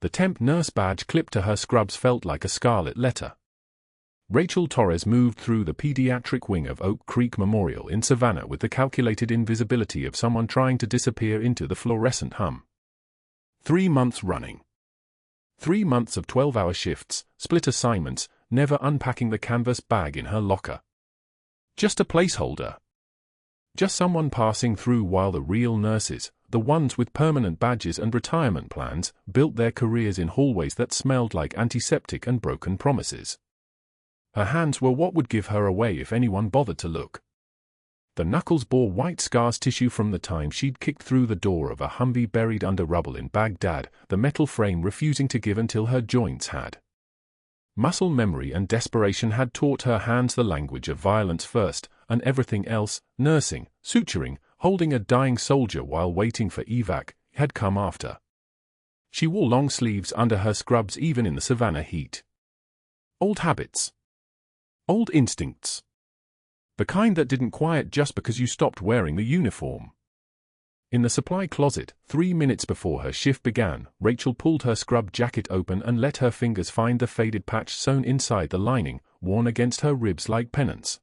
The temp nurse badge clipped to her scrubs felt like a scarlet letter. Rachel Torres moved through the pediatric wing of Oak Creek Memorial in Savannah with the calculated invisibility of someone trying to disappear into the fluorescent hum. 3 months running. 3 months of 12-hour shifts, split assignments, never unpacking the canvas bag in her locker. Just a placeholder. Just someone passing through while the real nurses, the ones with permanent badges and retirement plans, built their careers in hallways that smelled like antiseptic and broken promises. Her hands were what would give her away if anyone bothered to look. The knuckles bore white scars tissue from the time she'd kicked through the door of a Humvee buried under rubble in Baghdad, the metal frame refusing to give until her joints had. Muscle memory and desperation had taught her hands the language of violence first, and everything else, nursing, suturing, holding a dying soldier while waiting for evac, had come after. She wore long sleeves under her scrubs even in the Savannah heat. Old habits. Old instincts. The kind that didn't quiet just because you stopped wearing the uniform. In the supply closet, 3 minutes before her shift began, Rachel pulled her scrub jacket open and let her fingers find the faded patch sewn inside the lining, worn against her ribs like pennants.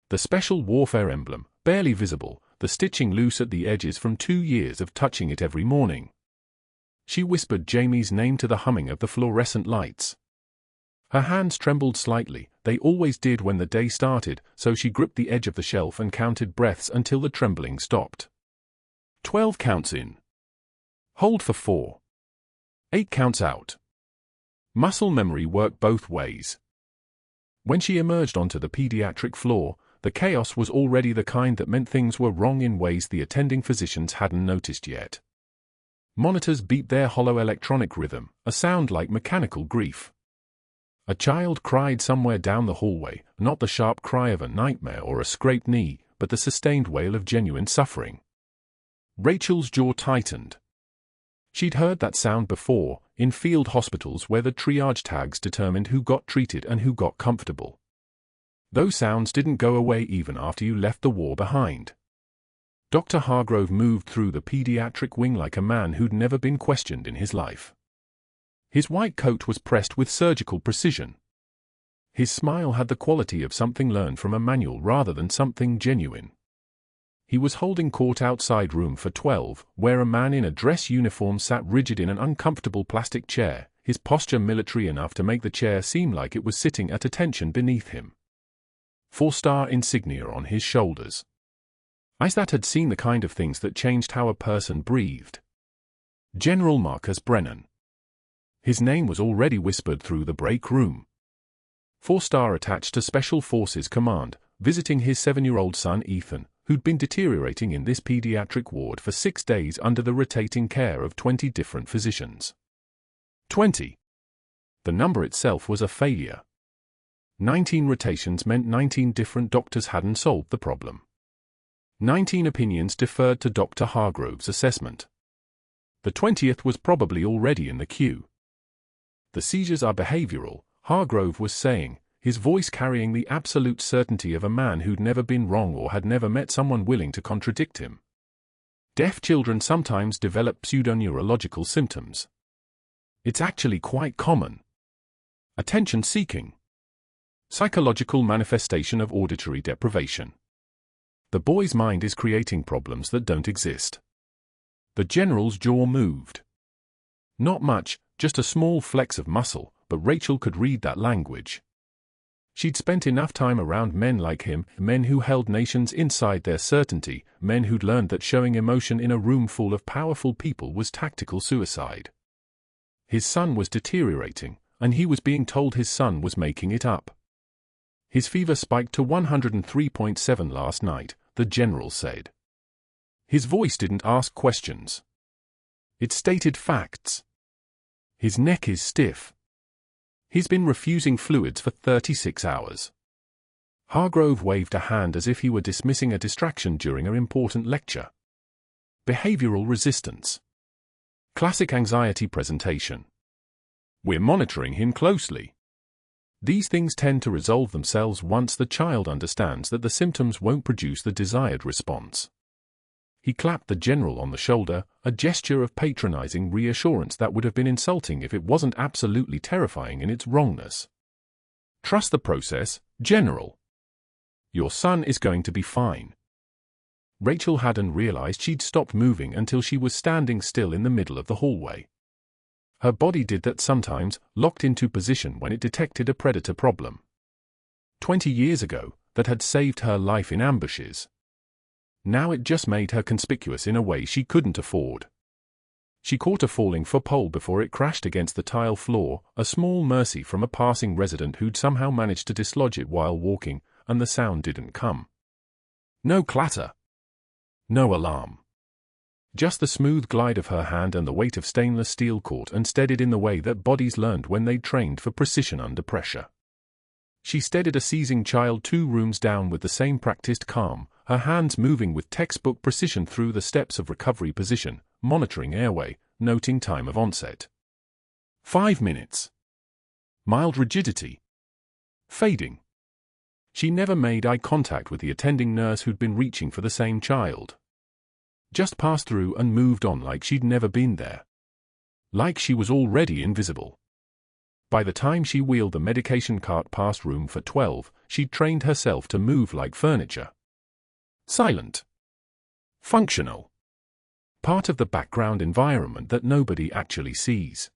The special warfare emblem, barely visible, the stitching loose at the edges from 2 years of touching it every morning. She whispered Jamie's name to the humming of the fluorescent lights. Her hands trembled slightly, they always did when the day started, so she gripped the edge of the shelf and counted breaths until the trembling stopped. 12 counts in. Hold for 4. 8 counts out. Muscle memory worked both ways. When she emerged onto the pediatric floor, the chaos was already the kind that meant things were wrong in ways the attending physicians hadn't noticed yet. Monitors beat their hollow electronic rhythm, a sound like mechanical grief. A child cried somewhere down the hallway, not the sharp cry of a nightmare or a scraped knee, but the sustained wail of genuine suffering. Rachel's jaw tightened. She'd heard that sound before, in field hospitals where the triage tags determined who got treated and who got comfortable. Those sounds didn't go away even after you left the war behind. Dr. Hargrove moved through the pediatric wing like a man who'd never been questioned in his life. His white coat was pressed with surgical precision. His smile had the quality of something learned from a manual rather than something genuine. He was holding court outside room for 12, where a man in a dress uniform sat rigid in an uncomfortable plastic chair, his posture military enough to make the chair seem like it was sitting at attention beneath him. 4-star insignia on his shoulders. Eyes that had seen the kind of things that changed how a person breathed. General Marcus Brennan. His name was already whispered through the break room. 4-star attached to Special Forces Command, visiting his 7-year-old son Ethan, who'd been deteriorating in this pediatric ward for 6 days under the rotating care of 20 different physicians. 20. The number itself was a failure. 19 rotations meant 19 different doctors hadn't solved the problem. 19 opinions deferred to Dr. Hargrove's assessment. The 20th was probably already in the queue. The seizures are behavioral, Hargrove was saying, his voice carrying the absolute certainty of a man who'd never been wrong or had never met someone willing to contradict him. Deaf children sometimes develop pseudoneurological symptoms. It's actually quite common. Attention-seeking. Psychological manifestation of auditory deprivation. The boy's mind is creating problems that don't exist. The general's jaw moved. Not much, just a small flex of muscle, but Rachel could read that language. She'd spent enough time around men like him, men who held nations inside their certainty, men who'd learned that showing emotion in a room full of powerful people was tactical suicide. His son was deteriorating, and he was being told his son was making it up. His fever spiked to 103.7 last night, the general said. His voice didn't ask questions. It stated facts. His neck is stiff. He's been refusing fluids for 36 hours. Hargrove waved a hand as if he were dismissing a distraction during an important lecture. Behavioral resistance. Classic anxiety presentation. We're monitoring him closely. These things tend to resolve themselves once the child understands that the symptoms won't produce the desired response. He clapped the general on the shoulder, a gesture of patronizing reassurance that would have been insulting if it wasn't absolutely terrifying in its wrongness. "Trust the process, General. Your son is going to be fine." Rachel hadn't realized she'd stopped moving until she was standing still in the middle of the hallway. Her body did that sometimes, locked into position when it detected a predator problem. 20 years ago, that had saved her life in ambushes. Now it just made her conspicuous in a way she couldn't afford. She caught a falling faux pole before it crashed against the tile floor, a small mercy from a passing resident who'd somehow managed to dislodge it while walking, and the sound didn't come. No clatter. No alarm. Just the smooth glide of her hand and the weight of stainless steel caught and steadied in the way that bodies learned when they trained for precision under pressure. She steadied a seizing child 2 rooms down with the same practiced calm, her hands moving with textbook precision through the steps of recovery position, monitoring airway, noting time of onset. 5 minutes. Mild rigidity. Fading. She never made eye contact with the attending nurse who'd been reaching for the same child. Just passed through and moved on like she'd never been there. Like she was already invisible. By the time she wheeled the medication cart past room for 12, she'd trained herself to move like furniture. Silent. Functional. Part of the background environment that nobody actually sees.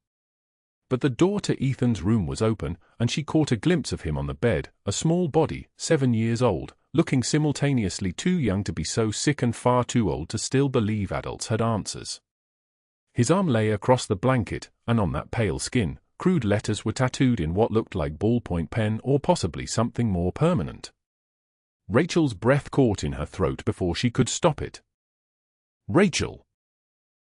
But the door to Ethan's room was open, and she caught a glimpse of him on the bed, a small body, 7 years old, looking simultaneously too young to be so sick and far too old to still believe adults had answers. His arm lay across the blanket, and on that pale skin, crude letters were tattooed in what looked like ballpoint pen or possibly something more permanent. Rachel's breath caught in her throat before she could stop it. Rachel.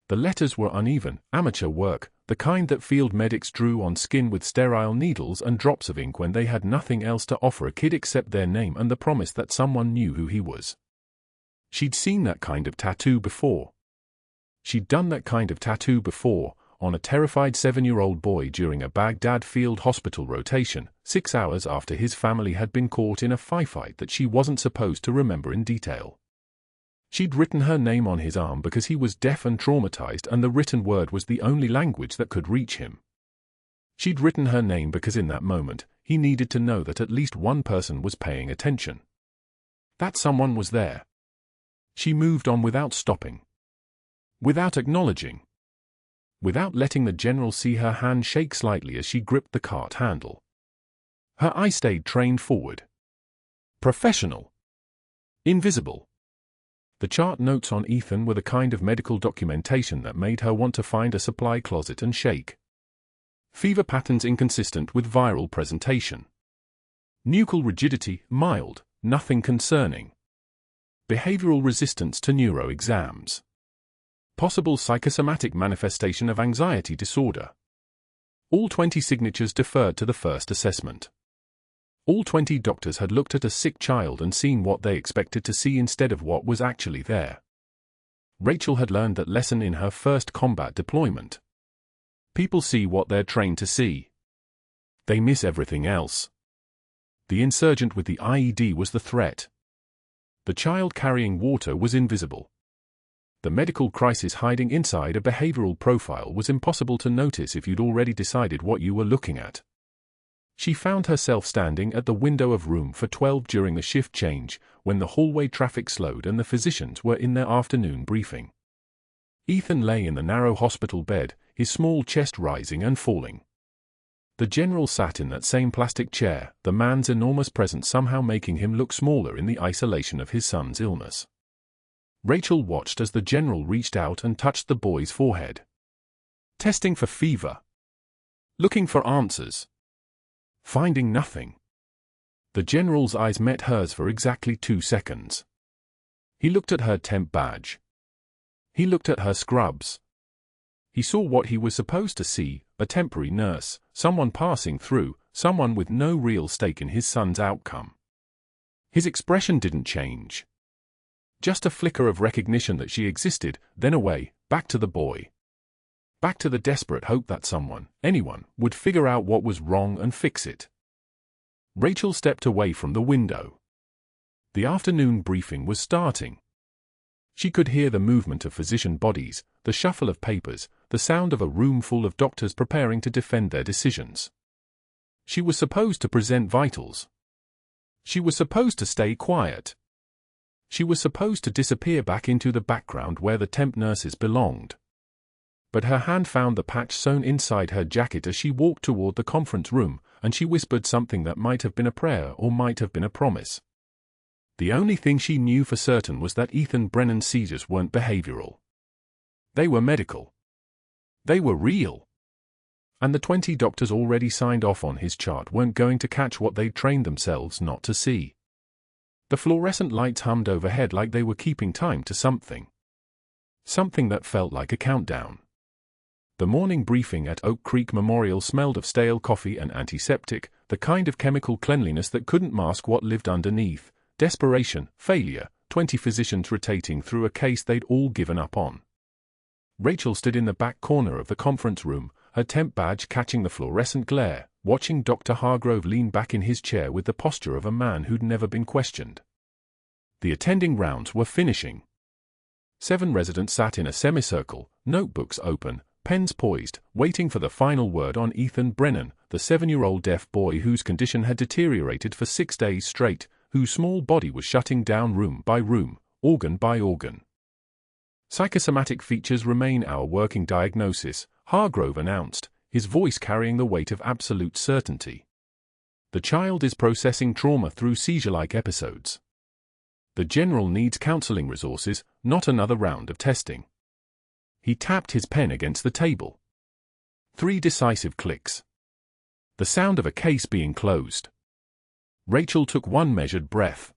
The letters were uneven, amateur work, the kind that field medics drew on skin with sterile needles and drops of ink when they had nothing else to offer a kid except their name and the promise that someone knew who he was. She'd seen that kind of tattoo before. She'd done that kind of tattoo before, on a terrified 7-year-old boy during a Baghdad field hospital rotation, 6 hours after his family had been caught in a firefight that she wasn't supposed to remember in detail. She'd written her name on his arm because he was deaf and traumatized and the written word was the only language that could reach him. She'd written her name because in that moment, he needed to know that at least one person was paying attention. That someone was there. She moved on without stopping. Without acknowledging. Without letting the general see her hand shake slightly as she gripped the cart handle. Her eye stayed trained forward. Professional. Invisible. The chart notes on Ethan were the kind of medical documentation that made her want to find a supply closet and shake. Fever patterns inconsistent with viral presentation. Nuchal rigidity, mild, nothing concerning. Behavioral resistance to neuro exams. Possible psychosomatic manifestation of anxiety disorder. All 20 signatures deferred to the first assessment. All 20 doctors had looked at a sick child and seen what they expected to see instead of what was actually there. Rachel had learned that lesson in her first combat deployment. People see what they're trained to see. They miss everything else. The insurgent with the IED was the threat. The child carrying water was invisible. The medical crisis hiding inside a behavioral profile was impossible to notice if you'd already decided what you were looking at. She found herself standing at the window of room for 12 during the shift change, when the hallway traffic slowed and the physicians were in their afternoon briefing. Ethan lay in the narrow hospital bed, his small chest rising and falling. The general sat in that same plastic chair, the man's enormous presence somehow making him look smaller in the isolation of his son's illness. Rachel watched as the general reached out and touched the boy's forehead. Testing for fever. Looking for answers. Finding nothing. The general's eyes met hers for exactly 2 seconds. He looked at her temp badge. He looked at her scrubs. He saw what he was supposed to see, a temporary nurse, someone passing through, someone with no real stake in his son's outcome. His expression didn't change. Just a flicker of recognition that she existed, then away, back to the boy. Back to the desperate hope that someone, anyone, would figure out what was wrong and fix it. Rachel stepped away from the window. The afternoon briefing was starting. She could hear the movement of physician bodies, the shuffle of papers, the sound of a room full of doctors preparing to defend their decisions. She was supposed to present vitals. She was supposed to stay quiet. She was supposed to disappear back into the background where the temp nurses belonged. But her hand found the patch sewn inside her jacket as she walked toward the conference room, and she whispered something that might have been a prayer or might have been a promise. The only thing she knew for certain was that Ethan Brennan's seizures weren't behavioral. They were medical. They were real. And the 20 doctors already signed off on his chart weren't going to catch what they'd trained themselves not to see. The fluorescent lights hummed overhead like they were keeping time to something. Something that felt like a countdown. The morning briefing at Oak Creek Memorial smelled of stale coffee and antiseptic, the kind of chemical cleanliness that couldn't mask what lived underneath: desperation, failure, 20 physicians rotating through a case they'd all given up on. Rachel stood in the back corner of the conference room, her temp badge catching the fluorescent glare, watching Dr. Hargrove lean back in his chair with the posture of a man who'd never been questioned. The attending rounds were finishing. 7 residents sat in a semicircle, notebooks open, pens poised, waiting for the final word on Ethan Brennan, the 7-year-old deaf boy whose condition had deteriorated for 6 days straight, whose small body was shutting down room by room, organ by organ. Psychosomatic features remain our working diagnosis, Hargrove announced, his voice carrying the weight of absolute certainty. The child is processing trauma through seizure-like episodes. The general needs counseling resources, not another round of testing. He tapped his pen against the table. 3 decisive clicks. The sound of a case being closed. Rachel took one measured breath.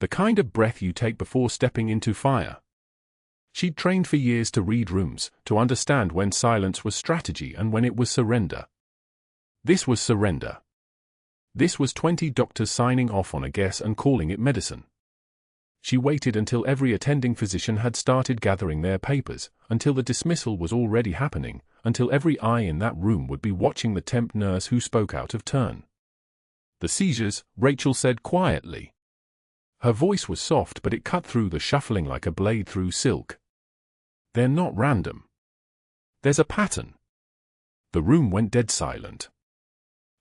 The kind of breath you take before stepping into fire. She'd trained for years to read rooms, to understand when silence was strategy and when it was surrender. This was surrender. This was 20 doctors signing off on a guess and calling it medicine. She waited until every attending physician had started gathering their papers, until the dismissal was already happening, until every eye in that room would be watching the temp nurse who spoke out of turn. The seizures, Rachel said quietly. Her voice was soft, but it cut through the shuffling like a blade through silk. They're not random. There's a pattern. The room went dead silent.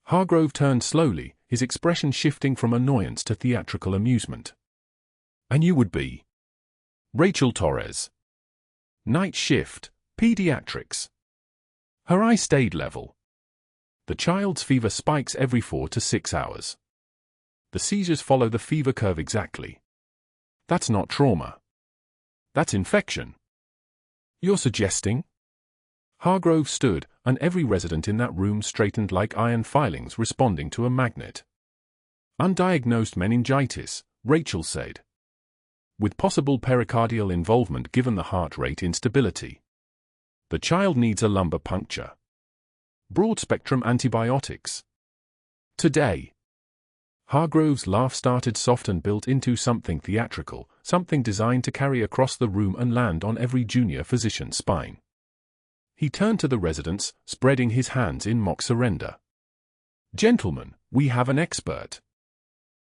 Hargrove turned slowly, his expression shifting from annoyance to theatrical amusement. And you would be? Rachel Torres. Night shift, pediatrics. Her eye stayed level. The child's fever spikes every 4 to 6 hours. The seizures follow the fever curve exactly. That's not trauma. That's infection. You're suggesting? Hargrove stood, and every resident in that room straightened like iron filings responding to a magnet. Undiagnosed meningitis, Rachel said. With possible pericardial involvement given the heart rate instability. The child needs a lumbar puncture. Broad-spectrum antibiotics. Today. Hargrove's laugh started soft and built into something theatrical, something designed to carry across the room and land on every junior physician's spine. He turned to the residents, spreading his hands in mock surrender. Gentlemen, we have an expert.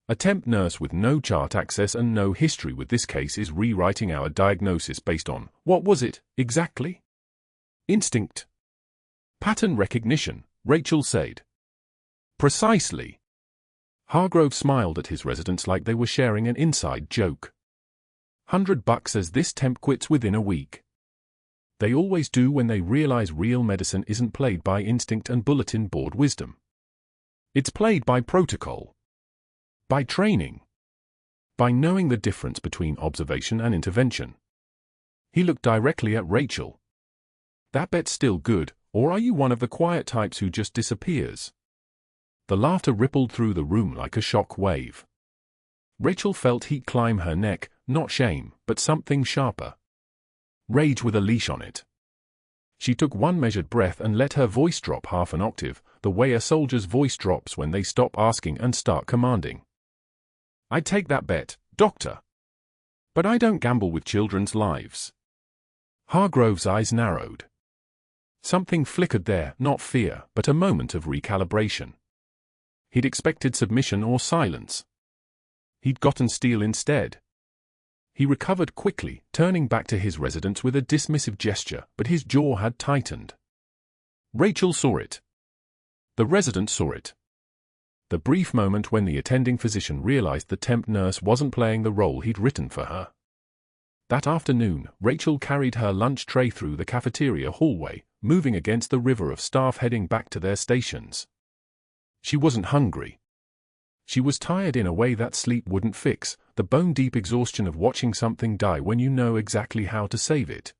A temp nurse with no chart access and no history with this case is rewriting our diagnosis based on, what was it, exactly? Instinct. Pattern recognition, Rachel said. Precisely. Hargrove smiled at his residents like they were sharing an inside joke. $100 as this temp quits within a week. They always do when they realize real medicine isn't played by instinct and bulletin board wisdom. It's played by protocol. By training. By knowing the difference between observation and intervention. He looked directly at Rachel. That bet's still good, or are you one of the quiet types who just disappears? The laughter rippled through the room like a shock wave. Rachel felt heat climb her neck, not shame, but something sharper. Rage with a leash on it. She took one measured breath and let her voice drop half an octave, the way a soldier's voice drops when they stop asking and start commanding. I'd take that bet, doctor. But I don't gamble with children's lives. Hargrove's eyes narrowed. Something flickered there, not fear, but a moment of recalibration. He'd expected submission or silence. He'd gotten steel instead. He recovered quickly, turning back to his residence with a dismissive gesture, but his jaw had tightened. Rachel saw it. The resident saw it. The brief moment when the attending physician realized the temp nurse wasn't playing the role he'd written for her. That afternoon, Rachel carried her lunch tray through the cafeteria hallway, moving against the river of staff heading back to their stations. She wasn't hungry. She was tired in a way that sleep wouldn't fix, the bone-deep exhaustion of watching something die when you know exactly how to save it.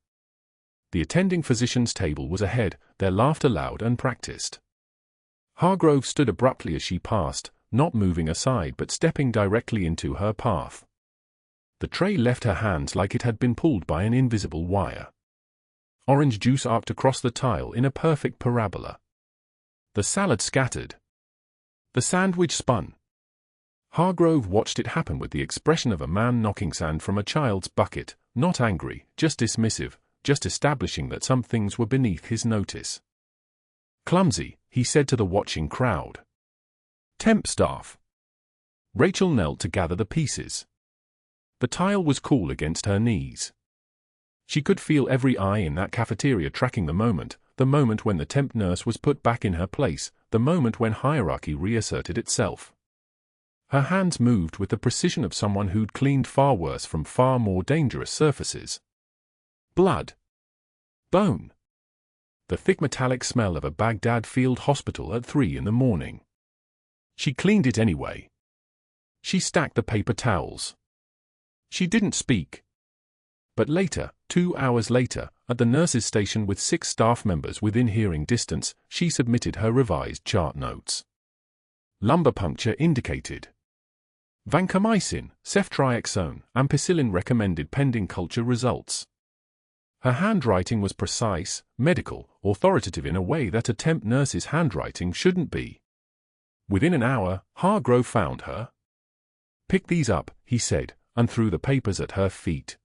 The attending physician's table was ahead, their laughter loud and practiced. Hargrove stood abruptly as she passed, not moving aside but stepping directly into her path. The tray left her hands like it had been pulled by an invisible wire. Orange juice arced across the tile in a perfect parabola. The salad scattered. The sandwich spun. Hargrove watched it happen with the expression of a man knocking sand from a child's bucket, not angry, just dismissive, just establishing that some things were beneath his notice. Clumsy, he said to the watching crowd. Temp staff. Rachel knelt to gather the pieces. The tile was cool against her knees. She could feel every eye in that cafeteria tracking the moment when the temp nurse was put back in her place, the moment when hierarchy reasserted itself. Her hands moved with the precision of someone who'd cleaned far worse from far more dangerous surfaces. Blood. Bone. The thick metallic smell of a Baghdad field hospital at 3 in the morning. She cleaned it anyway. She stacked the paper towels. She didn't speak. But later, 2 hours later, at the nurse's station with 6 staff members within hearing distance, she submitted her revised chart notes. Lumbar puncture indicated. Vancomycin, ceftriaxone, ampicillin recommended pending culture results. Her handwriting was precise, medical, authoritative in a way that a temp nurse's handwriting shouldn't be. Within an hour, Hargrove found her. Pick these up, he said, and threw the papers at her feet.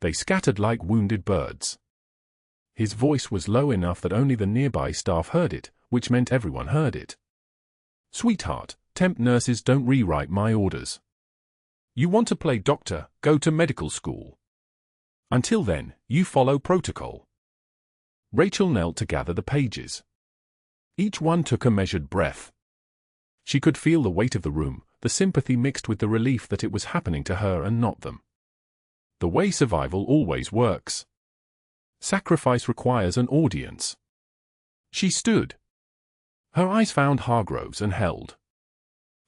They scattered like wounded birds. His voice was low enough that only the nearby staff heard it, which meant everyone heard it. Sweetheart, temp nurses don't rewrite my orders. You want to play doctor, go to medical school. Until then, you follow protocol. Rachel knelt to gather the pages. Each one took a measured breath. She could feel the weight of the room, the sympathy mixed with the relief that it was happening to her and not them. The way survival always works. Sacrifice requires an audience. She stood. Her eyes found Hargrove's and held.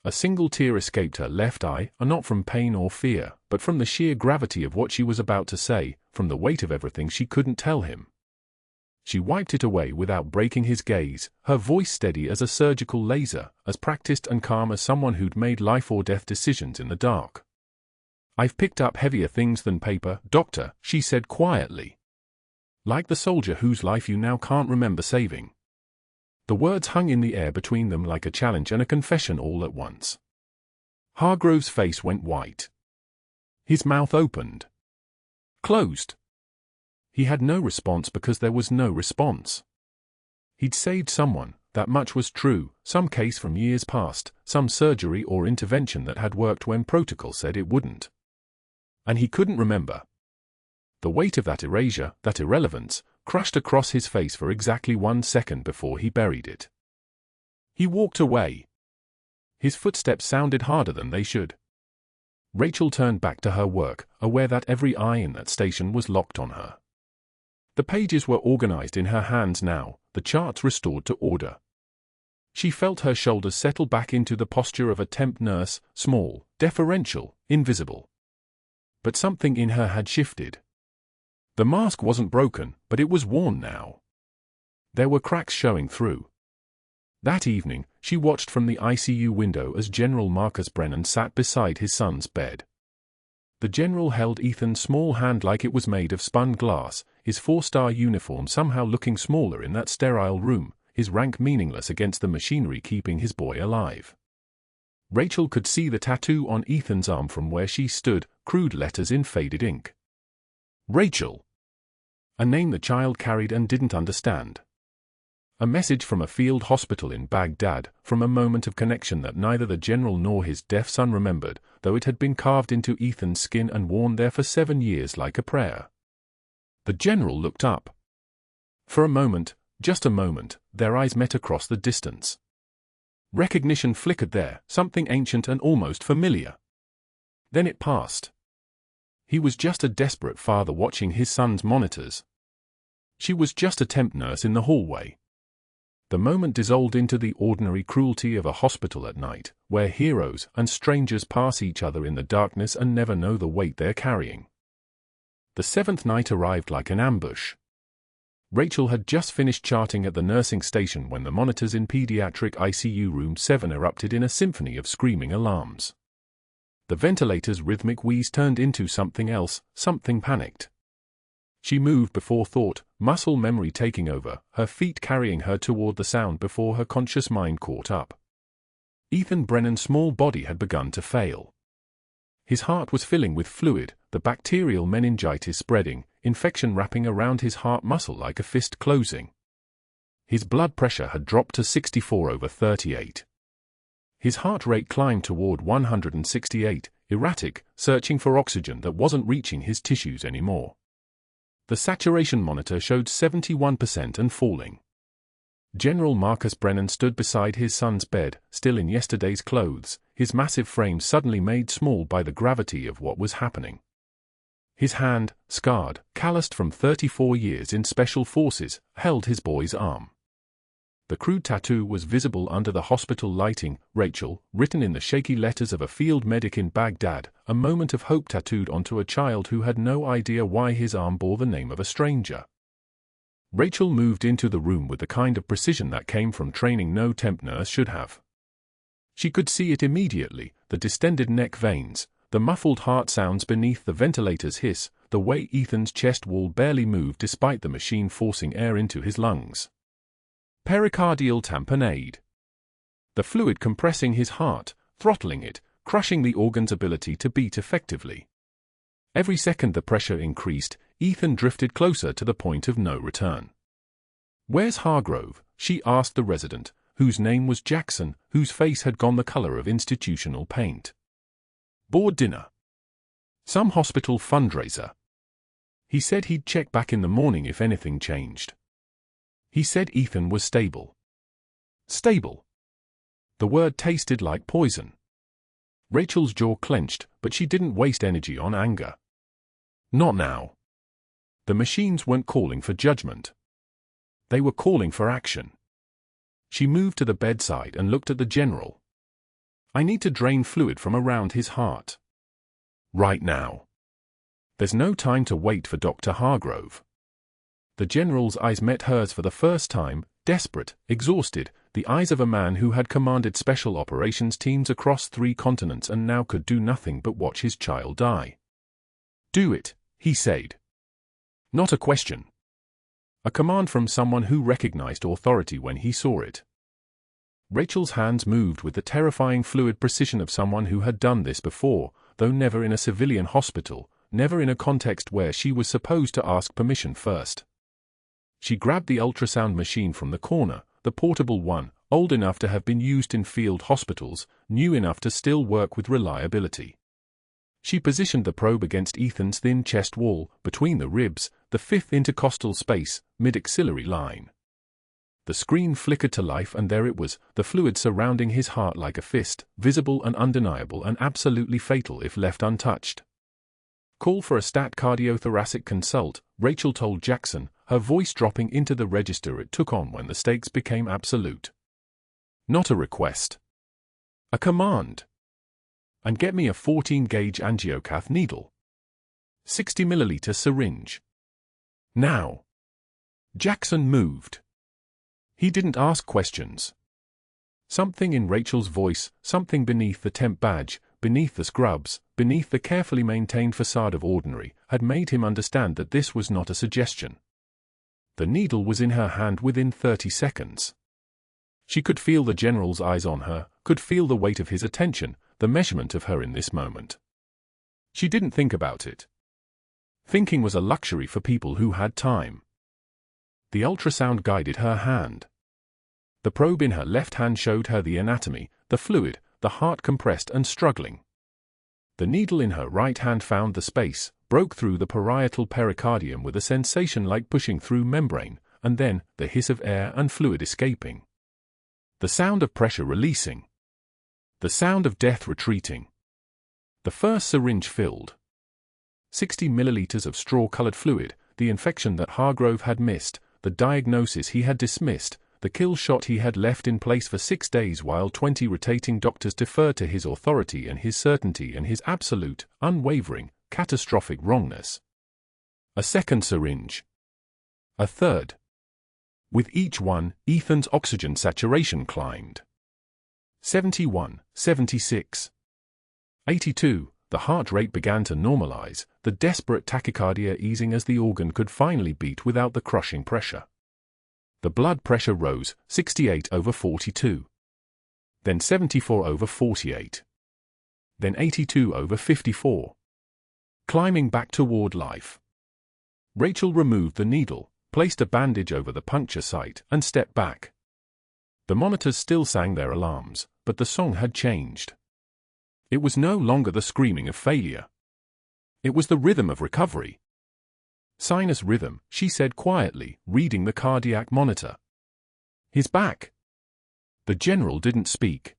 A single tear escaped her left eye, not from pain or fear, but from the sheer gravity of what she was about to say, from the weight of everything she couldn't tell him. She wiped it away without breaking his gaze, her voice steady as a surgical laser, as practiced and calm as someone who'd made life-or-death decisions in the dark. I've picked up heavier things than paper, doctor, she said quietly. Like the soldier whose life you now can't remember saving. The words hung in the air between them like a challenge and a confession all at once. Hargrove's face went white. His mouth opened. Closed. He had no response because there was no response. He'd saved someone, that much was true, some case from years past, some surgery or intervention that had worked when protocol said it wouldn't. And he couldn't remember. The weight of that erasure, that irrelevance, crushed across his face for exactly 1 second before he buried it. He walked away. His footsteps sounded harder than they should. Rachel turned back to her work, aware that every eye in that station was locked on her. The pages were organized in her hands now, the charts restored to order. She felt her shoulders settle back into the posture of a temp nurse, small, deferential, invisible. But something in her had shifted. The mask wasn't broken, but it was worn now. There were cracks showing through. That evening, she watched from the ICU window as General Marcus Brennan sat beside his son's bed. The general held Ethan's small hand like it was made of spun glass, his 4-star uniform somehow looking smaller in that sterile room, his rank meaningless against the machinery keeping his boy alive. Rachel could see the tattoo on Ethan's arm from where she stood, crude letters in faded ink. Rachel. A name the child carried and didn't understand. A message from a field hospital in Baghdad, from a moment of connection that neither the general nor his deaf son remembered, though it had been carved into Ethan's skin and worn there for 7 years like a prayer. The general looked up. For a moment, just a moment, their eyes met across the distance. Recognition flickered there, something ancient and almost familiar. Then it passed. He was just a desperate father watching his son's monitors. She was just a temp nurse in the hallway. The moment dissolved into the ordinary cruelty of a hospital at night, where heroes and strangers pass each other in the darkness and never know the weight they're carrying. The 7th night arrived like an ambush. Rachel had just finished charting at the nursing station when the monitors in pediatric ICU room 7 erupted in a symphony of screaming alarms. The ventilator's rhythmic wheeze turned into something else, something panicked. She moved before thought, muscle memory taking over, her feet carrying her toward the sound before her conscious mind caught up. Ethan Brennan's small body had begun to fail. His heart was filling with fluid, the bacterial meningitis spreading, infection wrapping around his heart muscle like a fist closing. His blood pressure had dropped to 64/38. His heart rate climbed toward 168, erratic, searching for oxygen that wasn't reaching his tissues anymore. The saturation monitor showed 71% and falling. General Marcus Brennan stood beside his son's bed, still in yesterday's clothes, his massive frame suddenly made small by the gravity of what was happening. His hand, scarred, calloused from 34 years in special forces, held his boy's arm. The crude tattoo was visible under the hospital lighting, Rachel, written in the shaky letters of a field medic in Baghdad, a moment of hope tattooed onto a child who had no idea why his arm bore the name of a stranger. Rachel moved into the room with the kind of precision that came from training no temp nurse should have. She could see it immediately, the distended neck veins, the muffled heart sounds beneath the ventilator's hiss, the way Ethan's chest wall barely moved despite the machine forcing air into his lungs. Pericardial tamponade. The fluid compressing his heart, throttling it, crushing the organ's ability to beat effectively. Every second the pressure increased, Ethan drifted closer to the point of no return. "Where's Hargrove?" she asked the resident, whose name was Jackson, whose face had gone the color of institutional paint. "Board dinner. Some hospital fundraiser. He said he'd check back in the morning if anything changed. He said Ethan was stable." Stable. The word tasted like poison. Rachel's jaw clenched, but she didn't waste energy on anger. Not now. The machines weren't calling for judgment. They were calling for action. She moved to the bedside and looked at the general. "I need to drain fluid from around his heart. Right now. There's no time to wait for Dr. Hargrove." The general's eyes met hers for the first time, desperate, exhausted, the eyes of a man who had commanded special operations teams across 3 continents and now could do nothing but watch his child die. "Do it," he said. Not a question. A command from someone who recognized authority when he saw it. Rachel's hands moved with the terrifying fluid precision of someone who had done this before, though never in a civilian hospital, never in a context where she was supposed to ask permission first. She grabbed the ultrasound machine from the corner, the portable one, old enough to have been used in field hospitals, new enough to still work with reliability. She positioned the probe against Ethan's thin chest wall, between the ribs, the 5th intercostal space, mid-axillary line. The screen flickered to life and there it was, the fluid surrounding his heart like a fist, visible and undeniable and absolutely fatal if left untouched. "Call for a stat cardiothoracic consult," Rachel told Jackson, her voice dropping into the register it took on when the stakes became absolute. Not a request. A command. "And get me a 14-gauge angiocath needle. 60 milliliter syringe. Now." Jackson moved. He didn't ask questions. Something in Rachel's voice, something beneath the temp badge, beneath the scrubs, beneath the carefully maintained facade of ordinary, had made him understand that this was not a suggestion. The needle was in her hand within 30 seconds. She could feel the general's eyes on her, could feel the weight of his attention, the measurement of her in this moment. She didn't think about it. Thinking was a luxury for people who had time. The ultrasound guided her hand. The probe in her left hand showed her the anatomy, the fluid, the heart compressed and struggling. The needle in her right hand found the space, broke through the parietal pericardium with a sensation like pushing through membrane, and then the hiss of air and fluid escaping. The sound of pressure releasing. The sound of death retreating. The first syringe filled. 60 milliliters of straw-colored fluid, the infection that Hargrove had missed, the diagnosis he had dismissed, the kill shot he had left in place for 6 days while 20 rotating doctors deferred to his authority and his certainty and his absolute, unwavering, catastrophic wrongness. A second syringe. A third. With each one, Ethan's oxygen saturation climbed. 71, 76. 82, the heart rate began to normalize, the desperate tachycardia easing as the organ could finally beat without the crushing pressure. The blood pressure rose, 68/42. Then 74/48. Then 82/54. Climbing back toward life. Rachel removed the needle, placed a bandage over the puncture site, and stepped back. The monitors still sang their alarms, but the song had changed. It was no longer the screaming of failure. It was the rhythm of recovery. Sinus rhythm, she said quietly, reading the cardiac monitor. His back. The general didn't speak.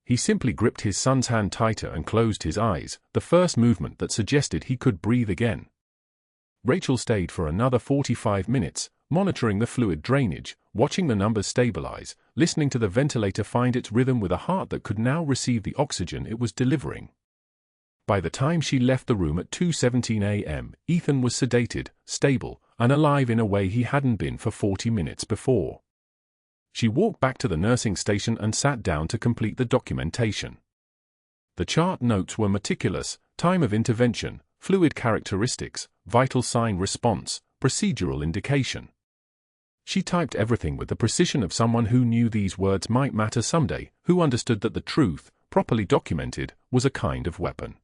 He simply gripped his son's hand tighter and closed his eyes, the first movement that suggested he could breathe again. Rachel stayed for another 45 minutes, monitoring the fluid drainage, watching the numbers stabilize, listening to the ventilator find its rhythm with a heart that could now receive the oxygen it was delivering. By the time she left the room at 2:17 a.m., Ethan was sedated, stable, and alive in a way he hadn't been for 40 minutes before. She walked back to the nursing station and sat down to complete the documentation. The chart notes were meticulous: time of intervention, fluid characteristics, vital sign response, procedural indication. She typed everything with the precision of someone who knew these words might matter someday, who understood that the truth, properly documented, was a kind of weapon.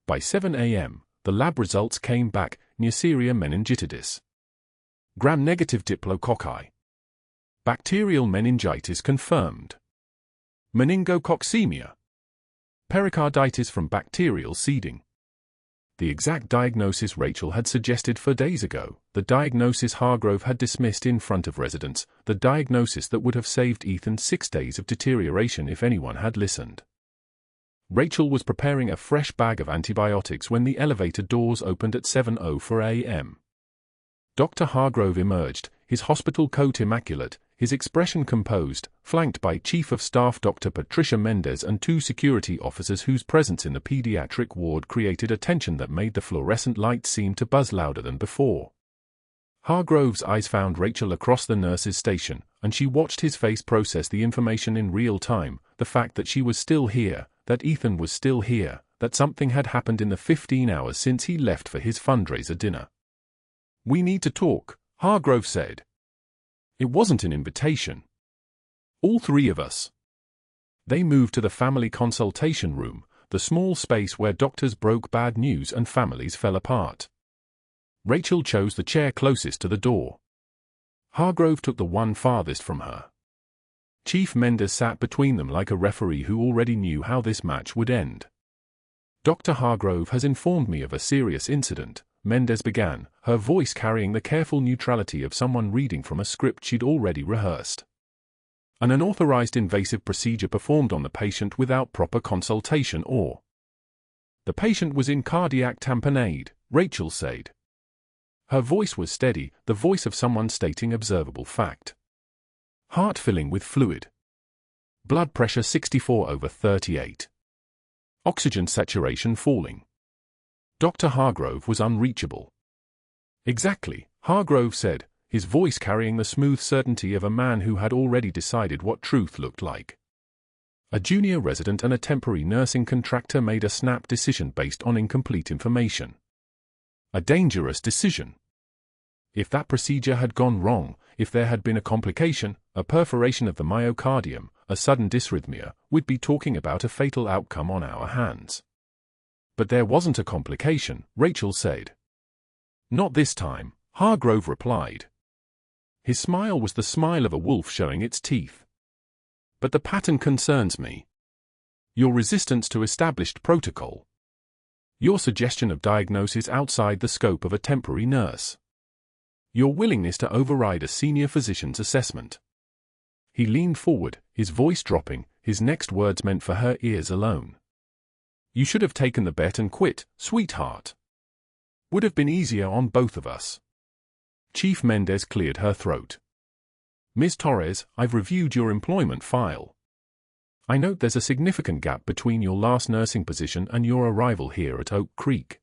By 7 a.m., the lab results came back: Neisseria meningitidis. Gram-negative diplococci. Bacterial meningitis confirmed. Meningococcemia. Pericarditis from bacterial seeding. The exact diagnosis Rachel had suggested 4 days ago, the diagnosis Hargrove had dismissed in front of residents, the diagnosis that would have saved Ethan 6 days of deterioration if anyone had listened. Rachel was preparing a fresh bag of antibiotics when the elevator doors opened at 7:04 a.m. Dr. Hargrove emerged, his hospital coat immaculate, his expression composed, flanked by Chief of Staff Dr. Patricia Mendez and 2 security officers whose presence in the pediatric ward created a tension that made the fluorescent lights seem to buzz louder than before. Hargrove's eyes found Rachel across the nurse's station, and she watched his face process the information in real time, the fact that she was still here, that Ethan was still here, that something had happened in the 15 hours since he left for his fundraiser dinner. "We need to talk," Hargrove said. It wasn't an invitation. All 3 of us. They moved to the family consultation room, the small space where doctors broke bad news and families fell apart. Rachel chose the chair closest to the door. Hargrove took the one farthest from her. Chief Mendez sat between them like a referee who already knew how this match would end. "Dr. Hargrove has informed me of a serious incident," Mendez began, her voice carrying the careful neutrality of someone reading from a script she'd already rehearsed. An unauthorized invasive procedure performed on the patient without proper consultation or... The patient was in cardiac tamponade, Rachel said. Her voice was steady, the voice of someone stating observable fact. Heart filling with fluid. Blood pressure 64/38. Oxygen saturation falling. Dr. Hargrove was unreachable. "Exactly," Hargrove said, his voice carrying the smooth certainty of a man who had already decided what truth looked like. A junior resident and a temporary nursing contractor made a snap decision based on incomplete information. A dangerous decision. If that procedure had gone wrong, if there had been a complication, a perforation of the myocardium, a sudden dysrhythmia, we'd be talking about a fatal outcome on our hands. But there wasn't a complication, Rachel said. "Not this time," Hargrove replied. His smile was the smile of a wolf showing its teeth. "But the pattern concerns me. Your resistance to established protocol. Your suggestion of diagnosis outside the scope of a temporary nurse. Your willingness to override a senior physician's assessment." He leaned forward, his voice dropping, his next words meant for her ears alone. "You should have taken the bet and quit, sweetheart. Would have been easier on both of us." Chief Mendez cleared her throat. "Ms. Torres, I've reviewed your employment file. I note there's a significant gap between your last nursing position and your arrival here at Oak Creek.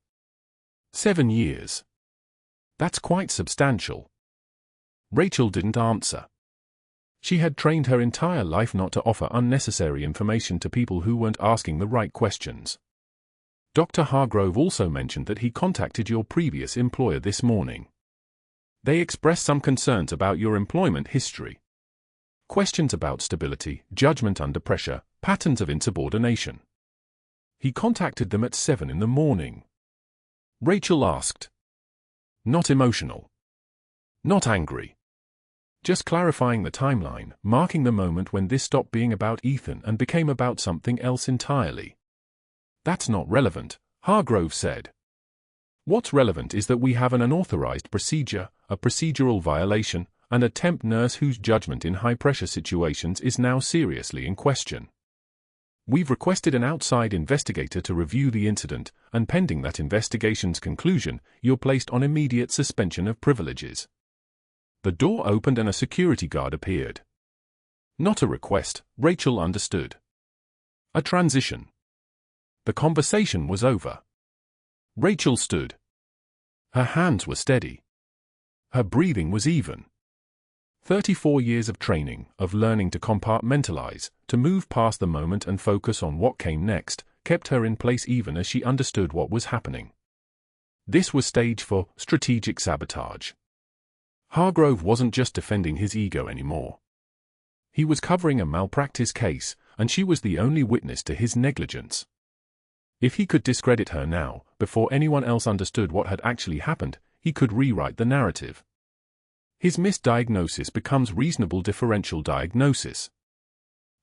7 years. That's quite substantial." Rachel didn't answer. She had trained her entire life not to offer unnecessary information to people who weren't asking the right questions. Dr. Hargrove also mentioned that he contacted your previous employer this morning. They expressed some concerns about your employment history. Questions about stability, judgment under pressure, patterns of insubordination. He contacted them at 7 in the morning. Rachel asked. "Not emotional. Not angry. Just clarifying the timeline, marking the moment when this stopped being about Ethan and became about something else entirely." "That's not relevant," Hargrove said. "What's relevant is that we have an unauthorized procedure, a procedural violation, and a temp nurse whose judgment in high-pressure situations is now seriously in question. We've requested an outside investigator to review the incident, and pending that investigation's conclusion, you're placed on immediate suspension of privileges." The door opened and a security guard appeared. Not a request, Rachel understood. A transition. The conversation was over. Rachel stood. Her hands were steady. Her breathing was even. 34 years of training, of learning to compartmentalize, to move past the moment and focus on what came next, kept her in place even as she understood what was happening. This was stage for strategic sabotage. Hargrove wasn't just defending his ego anymore. He was covering a malpractice case, and she was the only witness to his negligence. If he could discredit her now, before anyone else understood what had actually happened, he could rewrite the narrative. His misdiagnosis becomes reasonable differential diagnosis.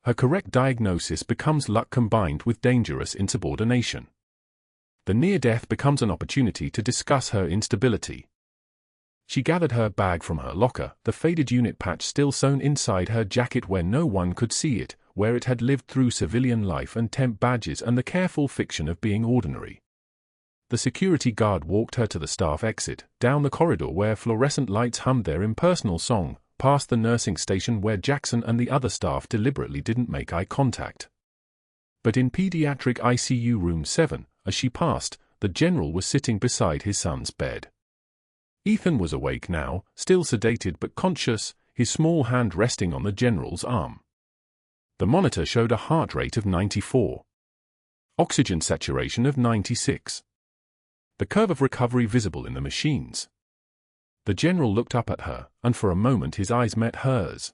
Her correct diagnosis becomes luck combined with dangerous insubordination. The near-death becomes an opportunity to discuss her instability. She gathered her bag from her locker, the faded unit patch still sewn inside her jacket where no one could see it, where it had lived through civilian life and temp badges and the careful fiction of being ordinary. The security guard walked her to the staff exit, down the corridor where fluorescent lights hummed their impersonal song, past the nursing station where Jackson and the other staff deliberately didn't make eye contact. But in pediatric ICU room 7, as she passed, the general was sitting beside his son's bed. Ethan was awake now, still sedated but conscious, his small hand resting on the general's arm. The monitor showed a heart rate of 94. Oxygen saturation of 96. The curve of recovery visible in the machines. The general looked up at her, and for a moment his eyes met hers.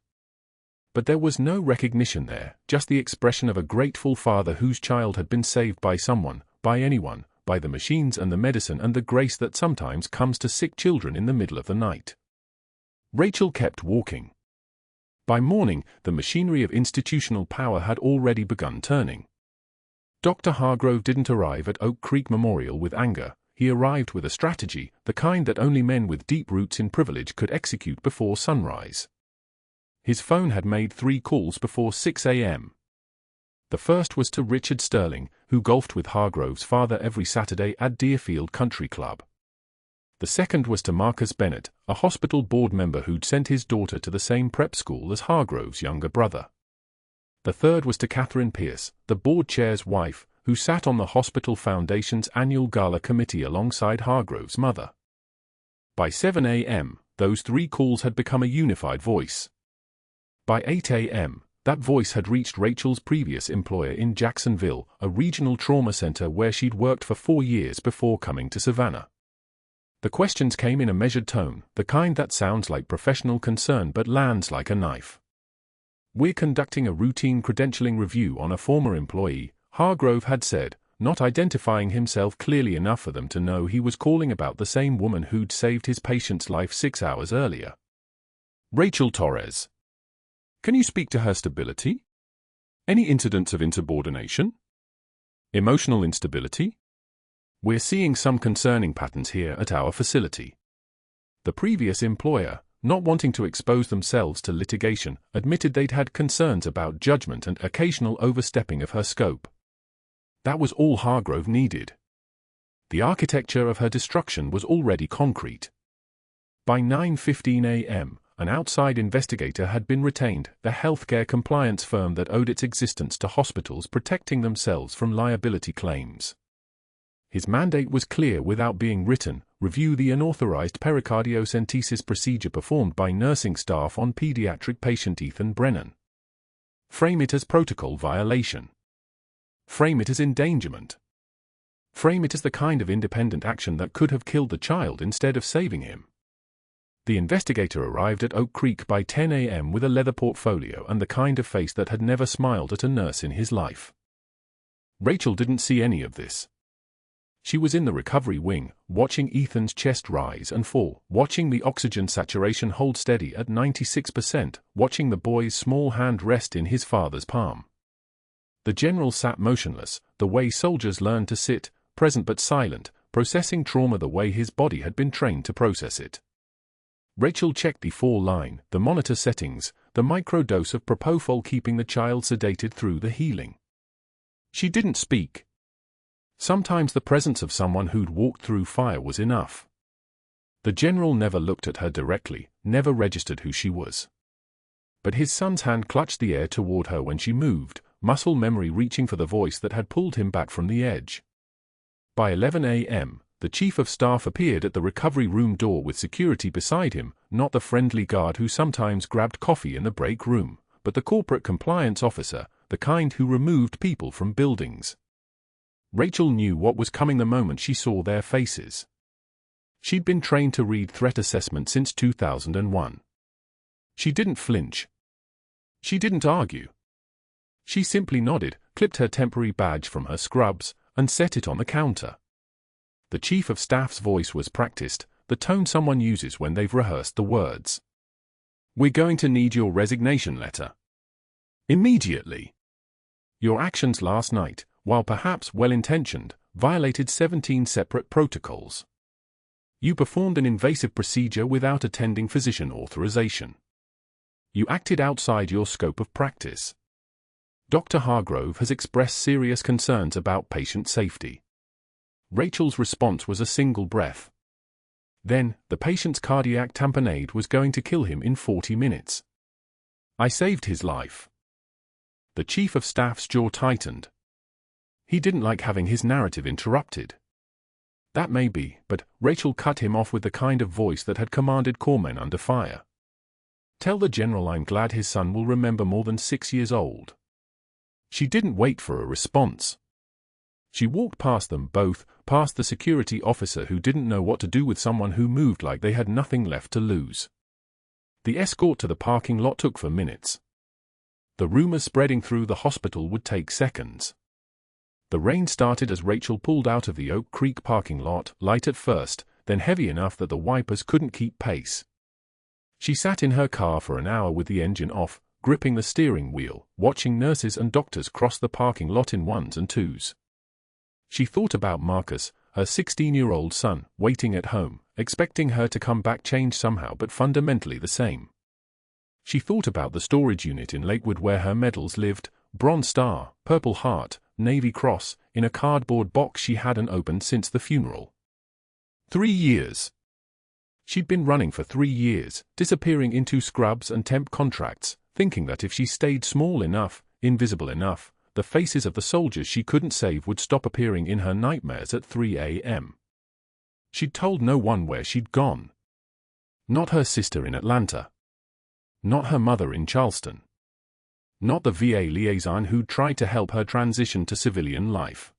But there was no recognition there, just the expression of a grateful father whose child had been saved by someone, by anyone, by the machines and the medicine and the grace that sometimes comes to sick children in the middle of the night. Rachel kept walking. By morning, the machinery of institutional power had already begun turning. Dr. Hargrove didn't arrive at Oak Creek Memorial with anger. He arrived with a strategy, the kind that only men with deep roots in privilege could execute before sunrise. His phone had made 3 calls before 6 a.m. The first was to Richard Sterling, who golfed with Hargrove's father every Saturday at Deerfield Country Club. The second was to Marcus Bennett, a hospital board member who'd sent his daughter to the same prep school as Hargrove's younger brother. The third was to Catherine Pierce, the board chair's wife, who sat on the Hospital Foundation's annual gala committee alongside Hargrove's mother. By 7 a.m., those 3 calls had become a unified voice. By 8 a.m., that voice had reached Rachel's previous employer in Jacksonville, a regional trauma center where she'd worked for 4 years before coming to Savannah. The questions came in a measured tone, the kind that sounds like professional concern but lands like a knife. "We're conducting a routine credentialing review on a former employee," Hargrove had said, not identifying himself clearly enough for them to know he was calling about the same woman who'd saved his patient's life 6 hours earlier. Rachel Torres. Can you speak to her stability? Any incidents of insubordination? Emotional instability? We're seeing some concerning patterns here at our facility. The previous employer, not wanting to expose themselves to litigation, admitted they'd had concerns about judgment and occasional overstepping of her scope. That was all Hargrove needed. The architecture of her destruction was already concrete. By 9:15 a.m., an outside investigator had been retained, the healthcare compliance firm that owed its existence to hospitals protecting themselves from liability claims. His mandate was clear without being written: review the unauthorized pericardiocentesis procedure performed by nursing staff on pediatric patient Ethan Brennan. Frame it as protocol violation. Frame it as endangerment. Frame it as the kind of independent action that could have killed the child instead of saving him. The investigator arrived at Oak Creek by 10 a.m. with a leather portfolio and the kind of face that had never smiled at a nurse in his life. Rachel didn't see any of this. She was in the recovery wing, watching Ethan's chest rise and fall, watching the oxygen saturation hold steady at 96%, watching the boy's small hand rest in his father's palm. The general sat motionless, the way soldiers learn to sit, present but silent, processing trauma the way his body had been trained to process it. Rachel checked the fall line, the monitor settings, the microdose of propofol keeping the child sedated through the healing. She didn't speak. Sometimes the presence of someone who'd walked through fire was enough. The general never looked at her directly, never registered who she was. But his son's hand clutched the air toward her when she moved, muscle memory reaching for the voice that had pulled him back from the edge. By 11 a.m., the chief of staff appeared at the recovery room door with security beside him, not the friendly guard who sometimes grabbed coffee in the break room, but the corporate compliance officer, the kind who removed people from buildings. Rachel knew what was coming the moment she saw their faces. She'd been trained to read threat assessment since 2001. She didn't flinch. She didn't argue. She simply nodded, clipped her temporary badge from her scrubs, and set it on the counter. The chief of staff's voice was practiced, the tone someone uses when they've rehearsed the words. We're going to need your resignation letter. Immediately. Your actions last night, while perhaps well-intentioned, violated 17 separate protocols. You performed an invasive procedure without attending physician authorization. You acted outside your scope of practice. Dr. Hargrove has expressed serious concerns about patient safety. Rachel's response was a single breath. Then, the patient's cardiac tamponade was going to kill him in 40 minutes. I saved his life. The chief of staff's jaw tightened. He didn't like having his narrative interrupted. That may be, but Rachel cut him off with the kind of voice that had commanded corpsmen under fire. Tell the general I'm glad his son will remember more than 6 years old. She didn't wait for a response. She walked past them both, past the security officer who didn't know what to do with someone who moved like they had nothing left to lose. The escort to the parking lot took for minutes. The rumors spreading through the hospital would take seconds. The rain started as Rachel pulled out of the Oak Creek parking lot, light at first, then heavy enough that the wipers couldn't keep pace. She sat in her car for an hour with the engine off, gripping the steering wheel, watching nurses and doctors cross the parking lot in ones and twos. She thought about Marcus, her 16-year-old son, waiting at home, expecting her to come back changed somehow but fundamentally the same. She thought about the storage unit in Lakewood where her medals lived, Bronze Star, Purple Heart, Navy Cross, in a cardboard box she hadn't opened since the funeral. 3 years. She'd been running for 3 years, disappearing into scrubs and temp contracts, thinking that if she stayed small enough, invisible enough, the faces of the soldiers she couldn't save would stop appearing in her nightmares at 3 a.m. She'd told no one where she'd gone. Not her sister in Atlanta. Not her mother in Charleston. Not the VA liaison who'd tried to help her transition to civilian life.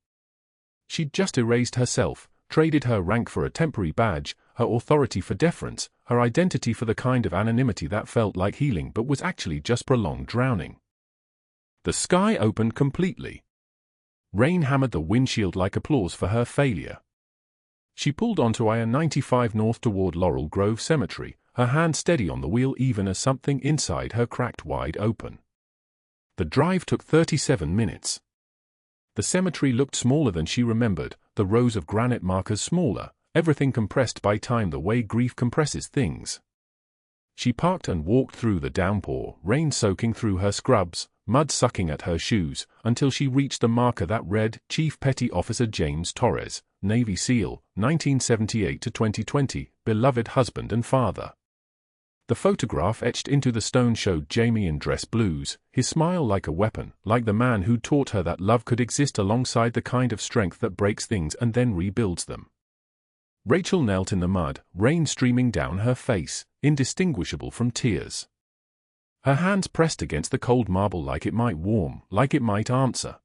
She'd just erased herself, traded her rank for a temporary badge, her authority for deference, her identity for the kind of anonymity that felt like healing but was actually just prolonged drowning. The sky opened completely. Rain hammered the windshield like applause for her failure. She pulled onto I-95 north toward Laurel Grove Cemetery, her hand steady on the wheel even as something inside her cracked wide open. The drive took 37 minutes. The cemetery looked smaller than she remembered, the rows of granite markers smaller, everything compressed by time the way grief compresses things. She parked and walked through the downpour, rain soaking through her scrubs, mud sucking at her shoes, until she reached the marker that read, Chief Petty Officer James Torres, Navy SEAL, 1978 to 2020, beloved husband and father. The photograph etched into the stone showed Jamie in dress blues, his smile like a weapon, like the man who taught her that love could exist alongside the kind of strength that breaks things and then rebuilds them. Rachel knelt in the mud, rain streaming down her face, indistinguishable from tears. Her hands pressed against the cold marble like it might warm, like it might answer.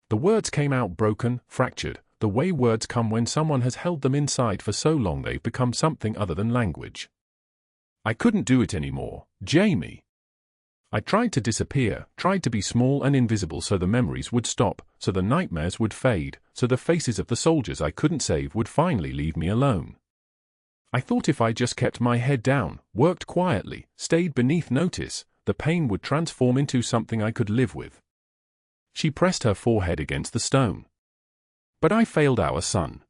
The words came out broken, fractured, the way words come when someone has held them inside for so long they've become something other than language. I couldn't do it anymore, Jamie. I tried to disappear, tried to be small and invisible so the memories would stop, so the nightmares would fade, so the faces of the soldiers I couldn't save would finally leave me alone. I thought if I just kept my head down, worked quietly, stayed beneath notice, the pain would transform into something I could live with. She pressed her forehead against the stone. But I failed our son.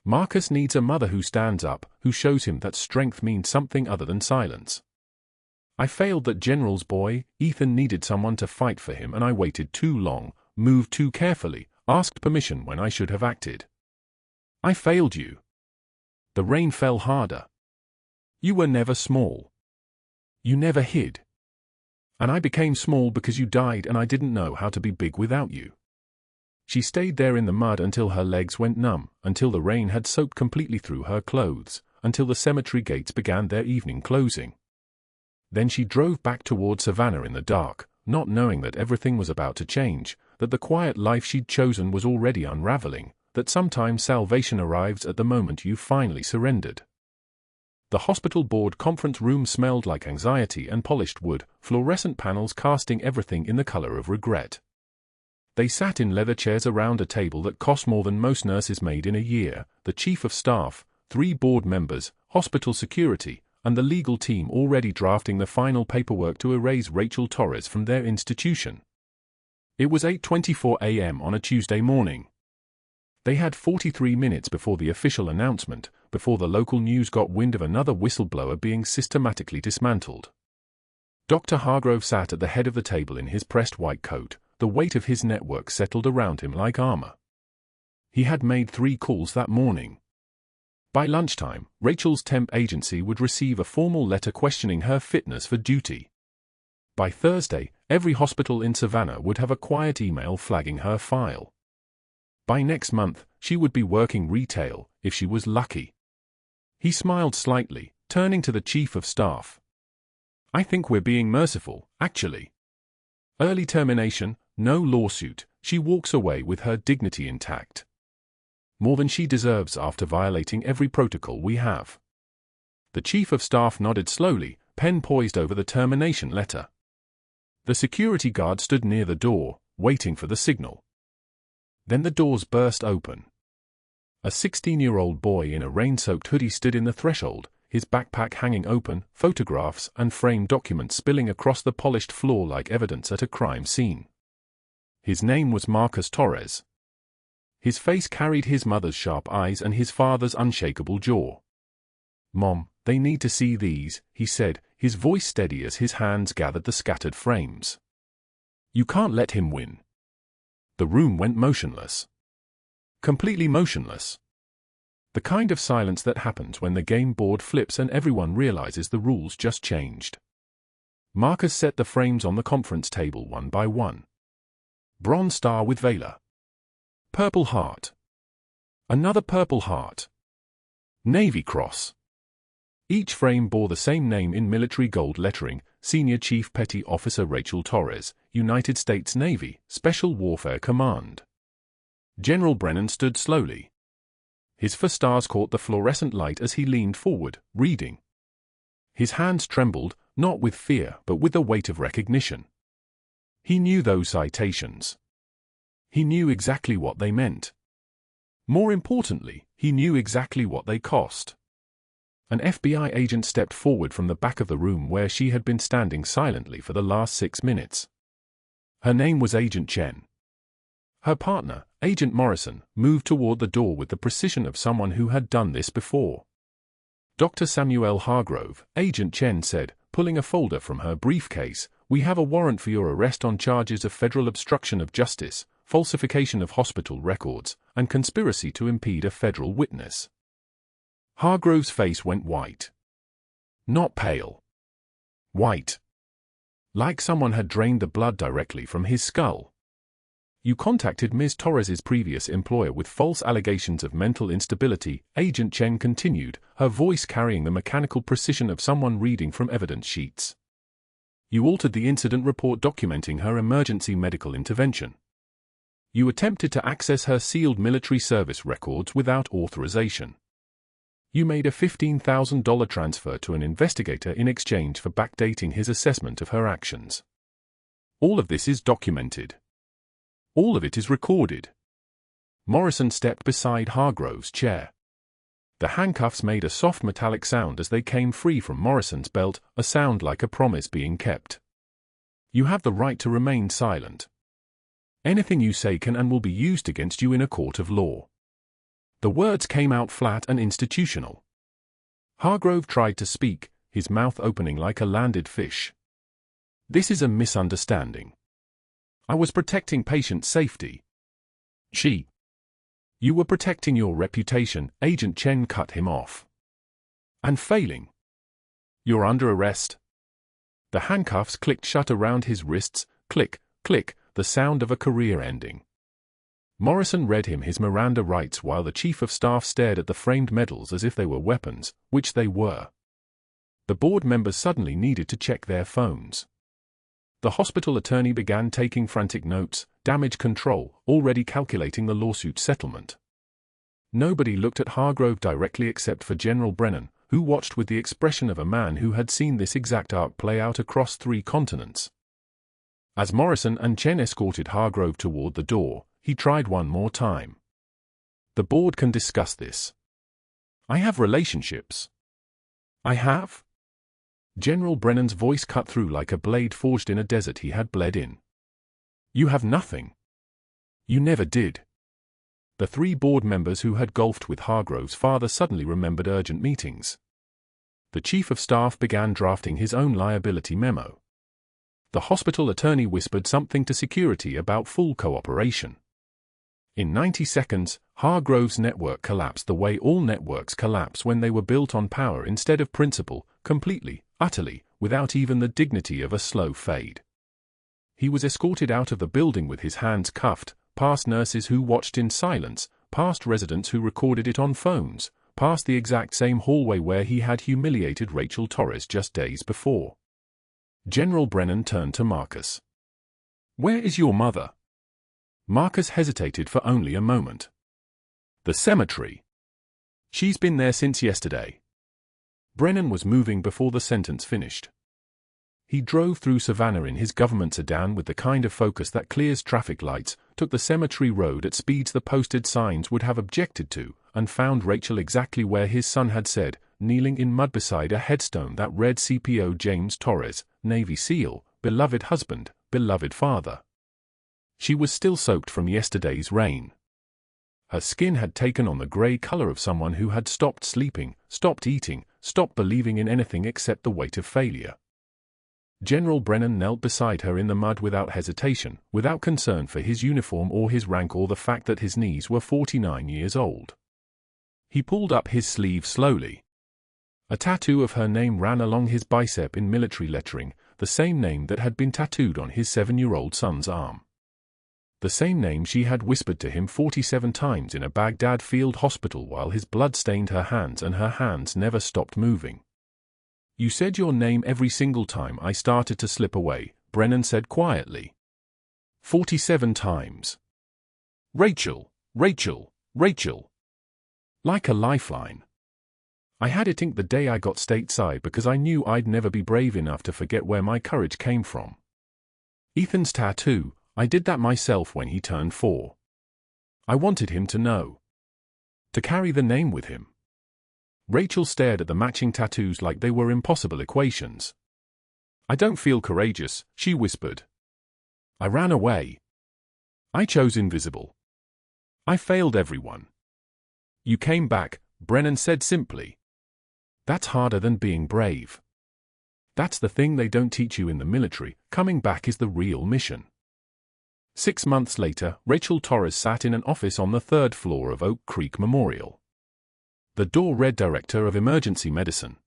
Marcus needs a mother who stands up, who shows him that strength means something other than silence. I failed that general's boy. Ethan needed someone to fight for him, and I waited too long, moved too carefully, asked permission when I should have acted. I failed you. The rain fell harder. You were never small. You never hid. And I became small because you died and I didn't know how to be big without you. She stayed there in the mud until her legs went numb, until the rain had soaked completely through her clothes, until the cemetery gates began their evening closing. Then she drove back toward Savannah in the dark, not knowing that everything was about to change, that the quiet life she'd chosen was already unraveling, that sometimes salvation arrives at the moment you've finally surrendered. The hospital board conference room smelled like anxiety and polished wood, fluorescent panels casting everything in the color of regret. They sat in leather chairs around a table that cost more than most nurses made in a year, the chief of staff, 3 board members, hospital security, and the legal team already drafting the final paperwork to erase Rachel Torres from their institution. It was 8:24 a.m. on a Tuesday morning. They had 43 minutes before the official announcement, before the local news got wind of another whistleblower being systematically dismantled. Dr. Hargrove sat at the head of the table in his pressed white coat, the weight of his network settled around him like armor. He had made 3 calls that morning. By lunchtime, Rachel's temp agency would receive a formal letter questioning her fitness for duty. By Thursday, every hospital in Savannah would have a quiet email flagging her file. By next month, she would be working retail, if she was lucky. He smiled slightly, turning to the chief of staff. I think we're being merciful, actually. Early termination, no lawsuit, she walks away with her dignity intact. More than she deserves after violating every protocol we have. The chief of staff nodded slowly, pen poised over the termination letter. The security guard stood near the door, waiting for the signal. Then the doors burst open. A 16-year-old boy in a rain-soaked hoodie stood in the threshold, his backpack hanging open, photographs and framed documents spilling across the polished floor like evidence at a crime scene. His name was Marcus Torres. His face carried his mother's sharp eyes and his father's unshakable jaw. "Mom, they need to see these," he said, his voice steady as his hands gathered the scattered frames. "You can't let him win." The room went motionless. Completely motionless. The kind of silence that happens when the game board flips and everyone realizes the rules just changed. Marcus set the frames on the conference table one by one. Bronze star with Valor. Purple heart. Another purple heart. Navy cross. Each frame bore the same name in military gold lettering, Senior Chief Petty Officer Rachel Torres, United States Navy, Special Warfare Command. General Brennan stood slowly. His 4 stars caught the fluorescent light as he leaned forward, reading. His hands trembled, not with fear but with the weight of recognition. He knew those citations. He knew exactly what they meant. More importantly, he knew exactly what they cost. An FBI agent stepped forward from the back of the room where she had been standing silently for the last 6 minutes. Her name was Agent Chen. Her partner, Agent Morrison, moved toward the door with the precision of someone who had done this before. Dr. Samuel Hargrove, Agent Chen said, pulling a folder from her briefcase, "We have a warrant for your arrest on charges of federal obstruction of justice, falsification of hospital records, and conspiracy to impede a federal witness." Hargrove's face went white. Not pale. White. Like someone had drained the blood directly from his skull. "You contacted Ms. Torres's previous employer with false allegations of mental instability," Agent Chen continued, her voice carrying the mechanical precision of someone reading from evidence sheets. "You altered the incident report documenting her emergency medical intervention. You attempted to access her sealed military service records without authorization. You made a $15,000 transfer to an investigator in exchange for backdating his assessment of her actions. All of this is documented. All of it is recorded." Morrison stepped beside Hargrove's chair. The handcuffs made a soft metallic sound as they came free from Morrison's belt, a sound like a promise being kept. "You have the right to remain silent. Anything you say can and will be used against you in a court of law." The words came out flat and institutional. Hargrove tried to speak, his mouth opening like a landed fish. "This is a misunderstanding. I was protecting patient safety." "You were protecting your reputation," Agent Chen cut him off. "And failing. You're under arrest." The handcuffs clicked shut around his wrists, click, click, the sound of a career ending. Morrison read him his Miranda rights while the chief of staff stared at the framed medals as if they were weapons, which they were. The board members suddenly needed to check their phones. The hospital attorney began taking frantic notes, damage control, already calculating the lawsuit settlement. Nobody looked at Hargrove directly except for General Brennan, who watched with the expression of a man who had seen this exact arc play out across 3 continents. As Morrison and Chen escorted Hargrove toward the door, he tried one more time. "The board can discuss this. I have relationships." "I have?" General Brennan's voice cut through like a blade forged in a desert he had bled in. "You have nothing. You never did." The 3 board members who had golfed with Hargrove's father suddenly remembered urgent meetings. The chief of staff began drafting his own liability memo. The hospital attorney whispered something to security about full cooperation. In 90 seconds, Hargrove's network collapsed the way all networks collapse when they were built on power instead of principle, completely, utterly, without even the dignity of a slow fade. He was escorted out of the building with his hands cuffed, past nurses who watched in silence, past residents who recorded it on phones, past the exact same hallway where he had humiliated Rachel Torres just days before. General Brennan turned to Marcus. "Where is your mother?" Marcus hesitated for only a moment. "The cemetery. She's been there since yesterday." Brennan was moving before the sentence finished. He drove through Savannah in his government sedan with the kind of focus that clears traffic lights, took the cemetery road at speeds the posted signs would have objected to, and found Rachel exactly where his son had said, kneeling in mud beside a headstone that read CPO James Torres, Navy SEAL, beloved husband, beloved father. She was still soaked from yesterday's rain. Her skin had taken on the gray color of someone who had stopped sleeping, stopped eating, stopped believing in anything except the weight of failure. General Brennan knelt beside her in the mud without hesitation, without concern for his uniform or his rank or the fact that his knees were 49 years old. He pulled up his sleeve slowly. A tattoo of her name ran along his bicep in military lettering, the same name that had been tattooed on his 7-year-old son's arm. The same name she had whispered to him 47 times in a Baghdad field hospital while his blood stained her hands and her hands never stopped moving. "You said your name every single time I started to slip away," Brennan said quietly. 47 times. "Rachel, Rachel, Rachel." Like a lifeline. I had it inked the day I got stateside because I knew I'd never be brave enough to forget where my courage came from. Ethan's tattoo, I did that myself when he turned 4. I wanted him to know. To carry the name with him. Rachel stared at the matching tattoos like they were impossible equations. "I don't feel courageous," she whispered. "I ran away. I chose invisible. I failed everyone." "You came back," Brennan said simply. "That's harder than being brave. That's the thing they don't teach you in the military. Coming back is the real mission." 6 months later, Rachel Torres sat in an office on the 3rd floor of Oak Creek Memorial. The door read Director of Emergency Medicine.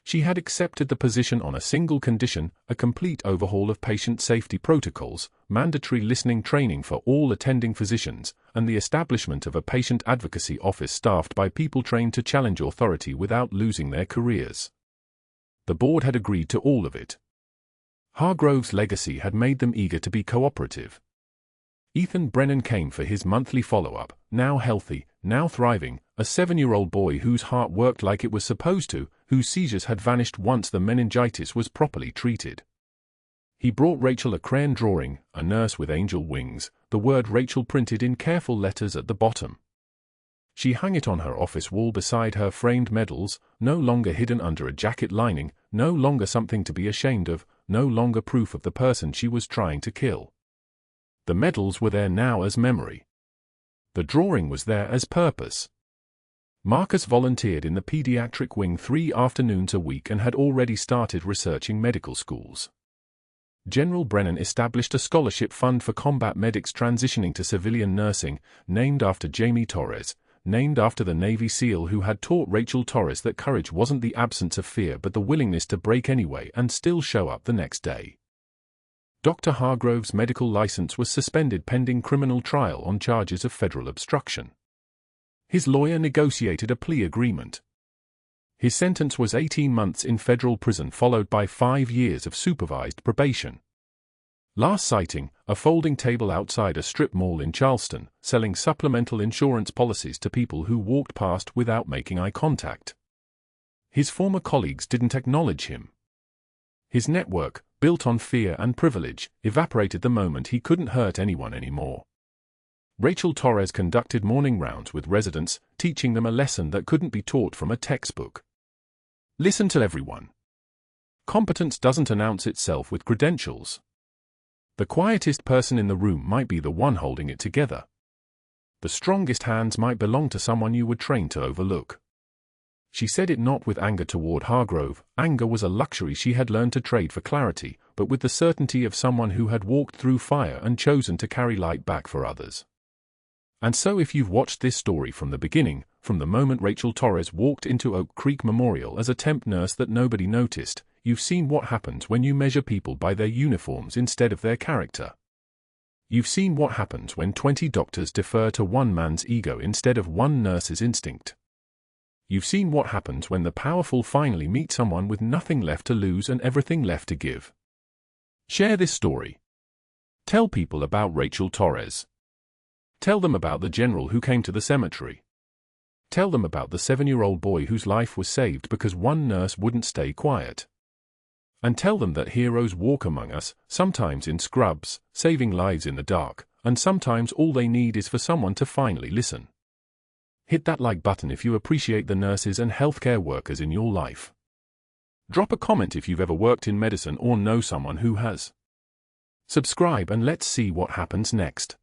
She had accepted the position on a single condition: a complete overhaul of patient safety protocols, mandatory listening training for all attending physicians, and the establishment of a patient advocacy office staffed by people trained to challenge authority without losing their careers. The board had agreed to all of it. Hargrove's legacy had made them eager to be cooperative. Ethan Brennan came for his monthly follow-up, now healthy, now thriving, a 7-year-old boy whose heart worked like it was supposed to, whose seizures had vanished once the meningitis was properly treated. He brought Rachel a crayon drawing, a nurse with angel wings, the word Rachel printed in careful letters at the bottom. She hung it on her office wall beside her framed medals, no longer hidden under a jacket lining, no longer something to be ashamed of, no longer proof of the person she was trying to kill. The medals were there now as memory. The drawing was there as purpose. Marcus volunteered in the pediatric wing 3 afternoons a week and had already started researching medical schools. General Brennan established a scholarship fund for combat medics transitioning to civilian nursing, named after Jamie Torres, named after the Navy SEAL who had taught Rachel Torres that courage wasn't the absence of fear but the willingness to break anyway and still show up the next day. Dr. Hargrove's medical license was suspended pending criminal trial on charges of federal obstruction. His lawyer negotiated a plea agreement. His sentence was 18 months in federal prison followed by 5 years of supervised probation. Last sighting, a folding table outside a strip mall in Charleston, selling supplemental insurance policies to people who walked past without making eye contact. His former colleagues didn't acknowledge him. His network, built on fear and privilege, evaporated the moment he couldn't hurt anyone anymore. Rachel Torres conducted morning rounds with residents, teaching them a lesson that couldn't be taught from a textbook. Listen to everyone. Competence doesn't announce itself with credentials. The quietest person in the room might be the one holding it together. The strongest hands might belong to someone you were trained to overlook. She said it not with anger toward Hargrove. Anger was a luxury she had learned to trade for clarity, but with the certainty of someone who had walked through fire and chosen to carry light back for others. And so if you've watched this story from the beginning, from the moment Rachel Torres walked into Oak Creek Memorial as a temp nurse that nobody noticed, you've seen what happens when you measure people by their uniforms instead of their character. You've seen what happens when 20 doctors defer to one man's ego instead of one nurse's instinct. You've seen what happens when the powerful finally meet someone with nothing left to lose and everything left to give. Share this story. Tell people about Rachel Torres. Tell them about the general who came to the cemetery. Tell them about the 7-year-old boy whose life was saved because one nurse wouldn't stay quiet. And tell them that heroes walk among us, sometimes in scrubs, saving lives in the dark, and sometimes all they need is for someone to finally listen. Hit that like button if you appreciate the nurses and healthcare workers in your life. Drop a comment if you've ever worked in medicine or know someone who has. Subscribe and let's see what happens next.